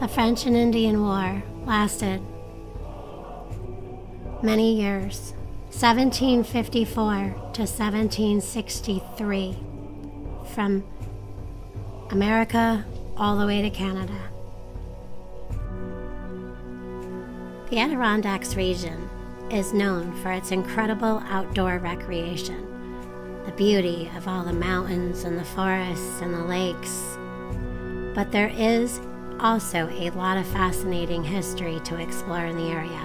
The French and Indian War lasted many years, 1754 to 1763, from America all the way to Canada. The Adirondacks region is known for its incredible outdoor recreation, the beauty of all the mountains and the forests and the lakes. But there is also a lot of fascinating history to explore in the area.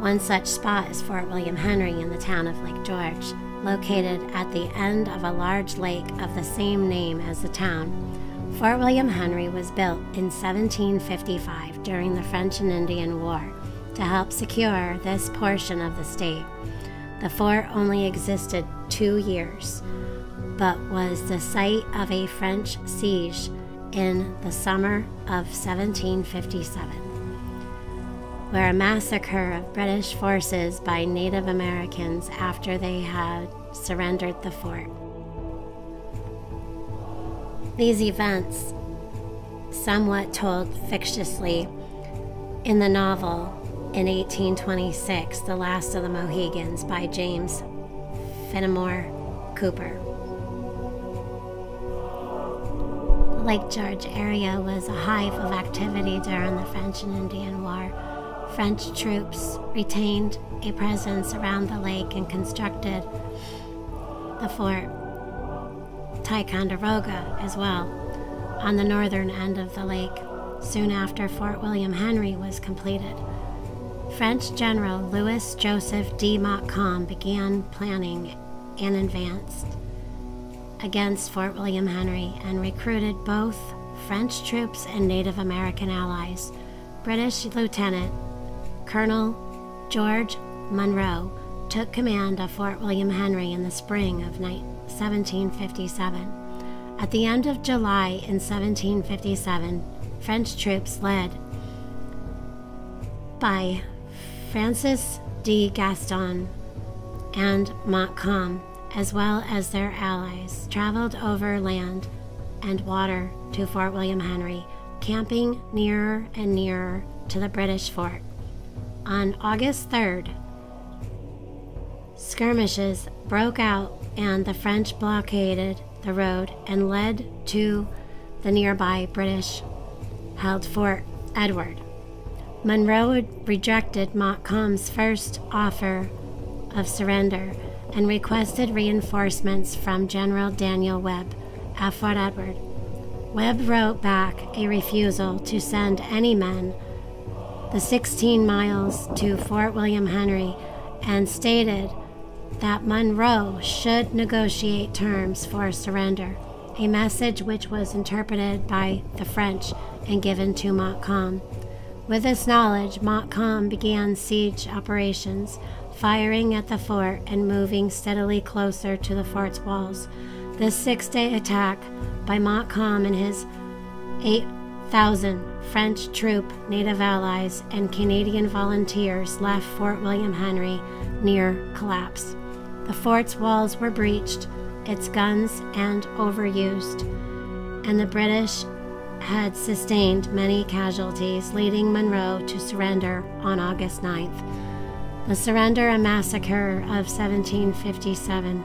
One such spot is Fort William Henry in the town of Lake George, located at the end of a large lake of the same name as the town. Fort William Henry was built in 1755 during the French and Indian War to help secure this portion of the state. The fort only existed 2 years, but was the site of a French siege in the summer of 1757, where a massacre of British forces by Native Americans after they had surrendered the fort. These events, somewhat told fictitiously in the novel in 1826, The Last of the Mohegans by James Fenimore Cooper. The Lake George area was a hive of activity during the French and Indian War. French troops retained a presence around the lake and constructed the Fort Ticonderoga as well on the northern end of the lake. Soon after Fort William Henry was completed, French General Louis Joseph de Montcalm began planning and advanced against Fort William Henry and recruited both French troops and Native American allies. British Lieutenant Colonel George Monroe took command of Fort William Henry in the spring of 1757. At the end of July in 1757, French troops led by Francis de Gaston and Montcalm, as well as their allies, traveled over land and water to Fort William Henry, camping nearer and nearer to the British fort. On August 3rd, skirmishes broke out and the French blockaded the road and led to the nearby British-held Fort Edward. Monroe rejected Montcalm's first offer of surrender and requested reinforcements from General Daniel Webb at Fort Edward. Webb wrote back a refusal to send any men the 16 miles to Fort William Henry and stated that Monroe should negotiate terms for surrender, a message which was interpreted by the French and given to Montcalm. With this knowledge, Montcalm began siege operations, firing at the fort and moving steadily closer to the fort's walls. This 6-day attack by Montcalm and his 8,000 French troop, Native allies, and Canadian volunteers left Fort William Henry near collapse. The fort's walls were breached, its guns and overused, and the British had sustained many casualties, leading Monroe to surrender on August 9th. The surrender and massacre of 1757.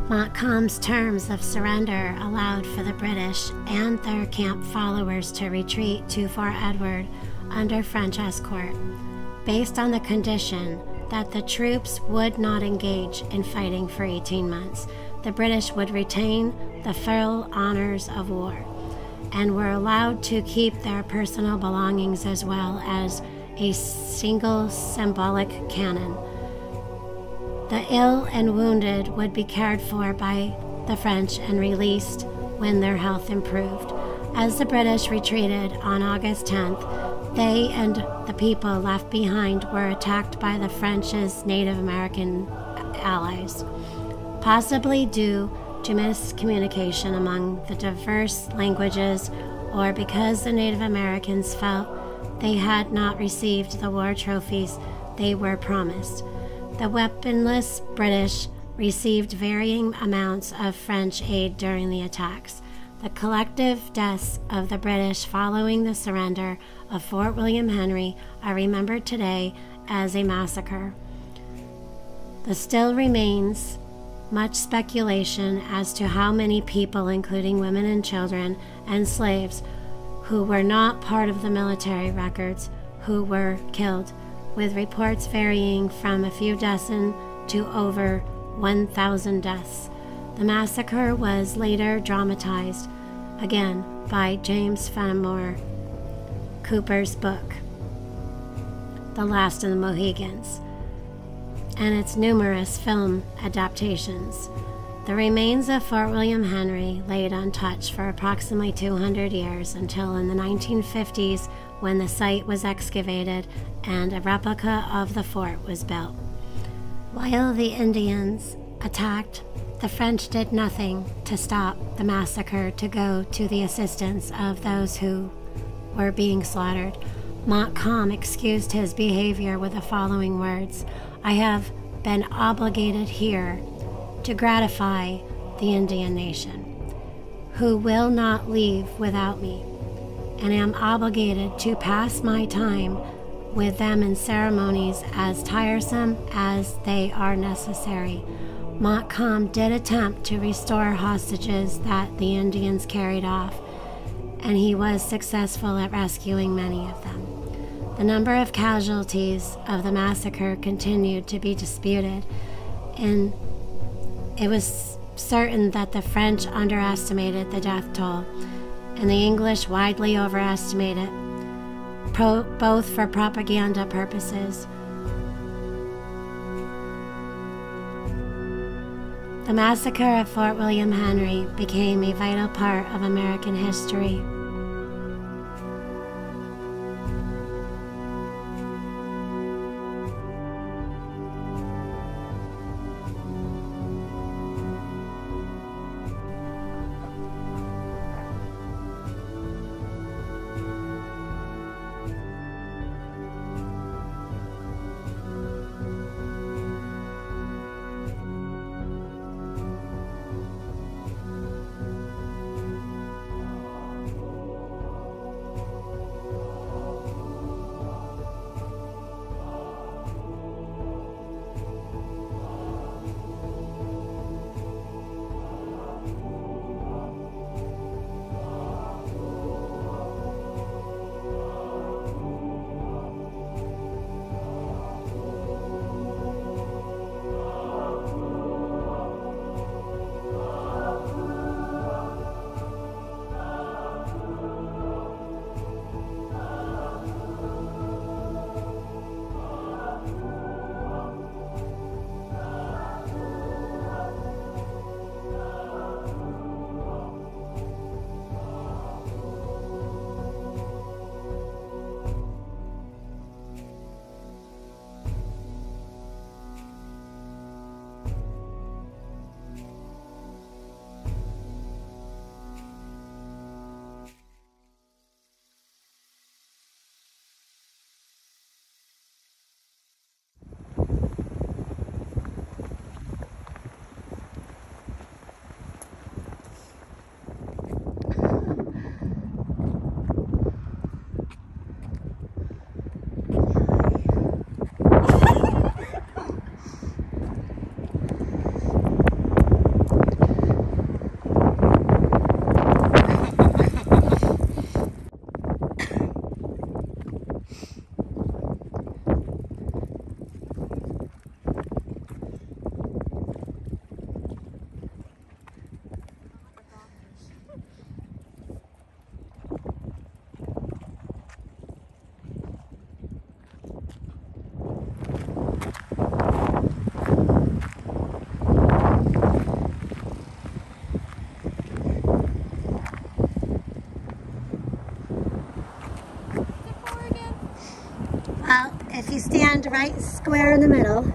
Montcalm's terms of surrender allowed for the British and their camp followers to retreat to Fort Edward under French escort, based on the condition that the troops would not engage in fighting for 18 months. The British would retain the full honors of war and were allowed to keep their personal belongings as well as a single symbolic cannon. The ill and wounded would be cared for by the French and released when their health improved. As the British retreated on August 10th, they and the people left behind were attacked by the French's Native American allies, possibly due to miscommunication among the diverse languages or because the Native Americans felt they had not received the war trophies they were promised. The weaponless British received varying amounts of French aid during the attacks. The collective deaths of the British following the surrender of Fort William Henry are remembered today as a massacre. There still remains much speculation as to how many people, including women and children and slaves, who were not part of the military records, who were killed, with reports varying from a few dozen to over 1,000 deaths. The massacre was later dramatized, again by James Fenimore Cooper's book, The Last of the Mohegans, and its numerous film adaptations. The remains of Fort William Henry laid untouched for approximately 200 years until in the 1950s, when the site was excavated and a replica of the fort was built. While the Indians attacked, the French did nothing to stop the massacre to go to the assistance of those who were being slaughtered. Montcalm excused his behavior with the following words: "I have been obligated here to gratify the Indian nation, who will not leave without me, and am obligated to pass my time with them in ceremonies as tiresome as they are necessary." Montcalm did attempt to restore hostages that the Indians carried off, and he was successful at rescuing many of them. The number of casualties of the massacre continued to be disputed, and it was certain that the French underestimated the death toll, and the English widely overestimated it, both for propaganda purposes. The massacre of Fort William Henry became a vital part of American history. Well, if you stand right square in the middle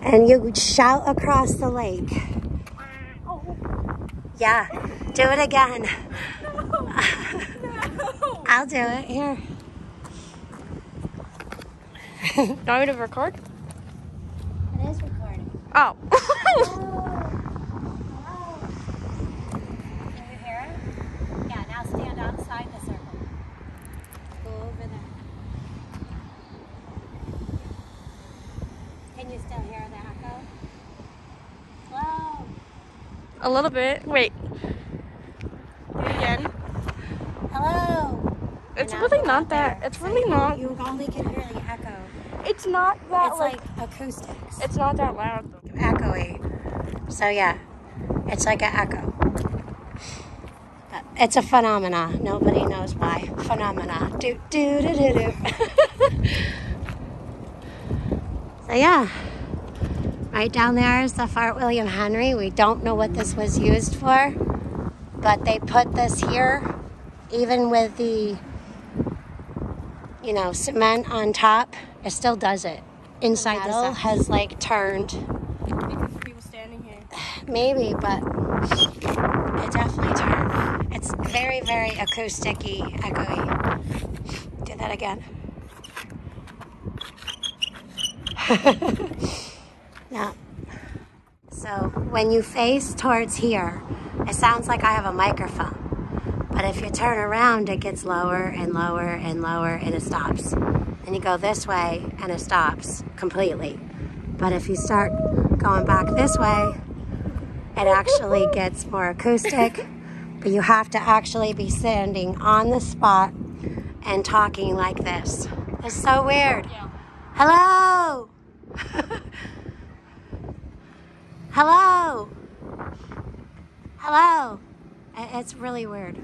and you shout across the lake. Yeah, do it again. No. I'll do it. Here. You want me to record? It is recording. Oh. Can you hear it? Yeah, now stand outside the circle. Go over there. Can you still hear the echo? Hello? A little bit. Wait. Do it again. Hello? It's And really now go not out that. there. It's So really not. You only can hear the echo. It's not that It's like acoustics. It's not that loud though. Echoey. So yeah, it's like an echo. But it's a phenomena. Nobody knows why. Phenomena. Do do do do do. So yeah, right down there is the Fort William Henry. We don't know what this was used for, but they put this here, even with the, you know, cement on top. It still does it. Inside the metal has like turned. Because of people standing here. Maybe, but it definitely turned. It's very, very acousticy, echoey. Do that again. Yeah. So when you face towards here, it sounds like I have a microphone. But if you turn around, it gets lower and lower and lower, and it stops. And you go this way, and it stops completely. But if you start going back this way, it actually gets more acoustic. But you have to actually be standing on the spot and talking like this. It's so weird. Yeah. Hello? Hello? Hello? It's really weird.